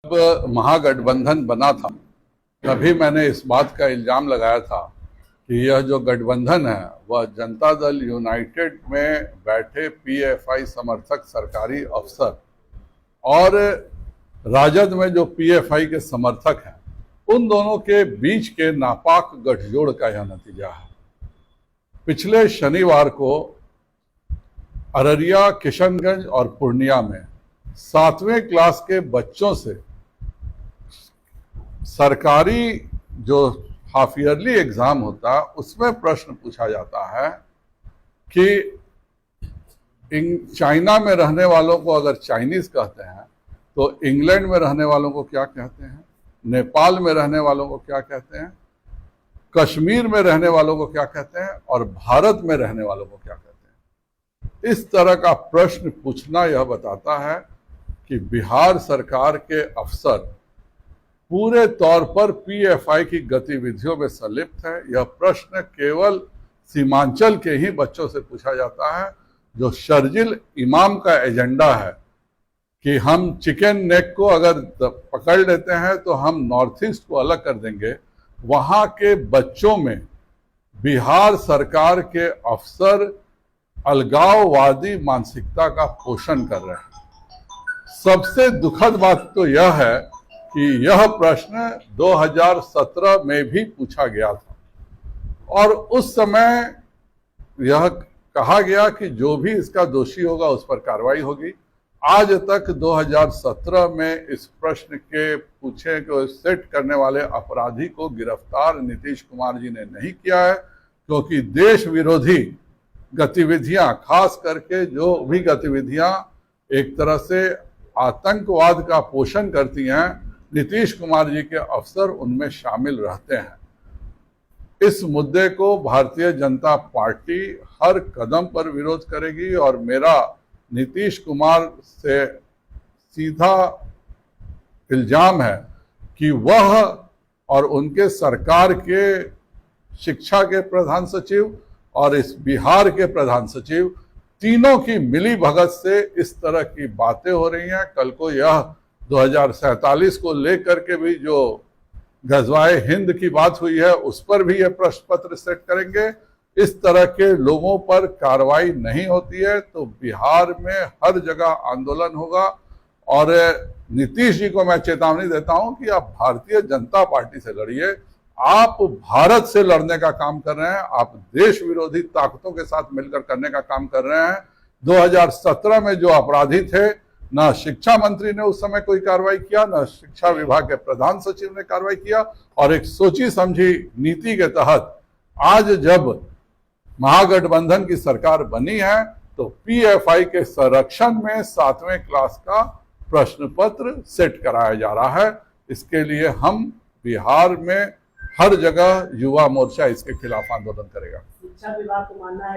जब महागठबंधन बना था तभी मैंने इस बात का इल्जाम लगाया था कि यह जो गठबंधन है वह जनता दल यूनाइटेड में बैठे पीएफआई समर्थक सरकारी अफसर और राजद में जो पीएफआई के समर्थक हैं उन दोनों के बीच के नापाक गठजोड़ का यह नतीजा है। पिछले शनिवार को अररिया, किशनगंज और पूर्णिया में 7वें क्लास के बच्चों से सरकारी जो हाफ ईयरली एग्जाम होता उसमें प्रश्न पूछा जाता है कि चाइना में रहने वालों को अगर चाइनीज कहते हैं तो इंग्लैंड में रहने वालों को क्या कहते हैं, नेपाल में रहने वालों को क्या कहते हैं, कश्मीर में रहने वालों को क्या कहते हैं और भारत में रहने वालों को क्या कहते हैं। इस तरह का प्रश्न पूछना यह बताता है कि बिहार सरकार के अफसर पूरे तौर पर पीएफआई की गतिविधियों में संलिप्त है। यह प्रश्न केवल सीमांचल के ही बच्चों से पूछा जाता है। जो शर्जिल इमाम का एजेंडा है कि हम चिकन नेक को अगर पकड़ लेते हैं तो हम नॉर्थ ईस्ट को अलग कर देंगे, वहां के बच्चों में बिहार सरकार के अफसर अलगाववादी मानसिकता का पोषण कर रहे हैं। सबसे दुखद बात तो यह है कि यह प्रश्न 2017 में भी पूछा गया था और उस समय यह कहा गया कि जो भी इसका दोषी होगा उस पर कार्रवाई होगी। आज तक 2017 में इस प्रश्न के पूछे को सेट करने वाले अपराधी को गिरफ्तार नीतीश कुमार जी ने नहीं किया है, क्योंकि देश विरोधी गतिविधियां, खास करके जो भी गतिविधियां एक तरह से आतंकवाद का पोषण करती हैं, नीतीश कुमार जी के अफसर उनमें शामिल रहते हैं। इस मुद्दे को भारतीय जनता पार्टी हर कदम पर विरोध करेगी और मेरा नीतीश कुमार से सीधा इल्जाम है कि वह और उनके सरकार के शिक्षा के प्रधान सचिव और इस बिहार के प्रधान सचिव तीनों की मिली भगत से इस तरह की बातें हो रही हैं। कल को यह 2047 को लेकर के भी जो गजवाए हिंद की बात हुई है उस पर भी यह प्रश्न पत्र सेट करेंगे। इस तरह के लोगों पर कार्रवाई नहीं होती है तो बिहार में हर जगह आंदोलन होगा। और नीतीश जी को मैं चेतावनी देता हूं कि आप भारतीय जनता पार्टी से लड़िए। आप भारत से लड़ने का काम कर रहे हैं, आप देश विरोधी ताकतों के साथ मिलकर करने का काम कर रहे हैं। 2017 में जो अपराधी थे, ना शिक्षा मंत्री ने उस समय कोई कार्रवाई किया, ना शिक्षा विभाग के प्रधान सचिव ने कार्रवाई किया और एक सोची समझी नीति के तहत आज जब महागठबंधन की सरकार बनी है तो पीएफआई के संरक्षण में 7वें क्लास का प्रश्न पत्र सेट कराया जा रहा है। इसके लिए हम बिहार में हर जगह युवा मोर्चा इसके खिलाफ आंदोलन करेगा। शिक्षा विभाग को मानना है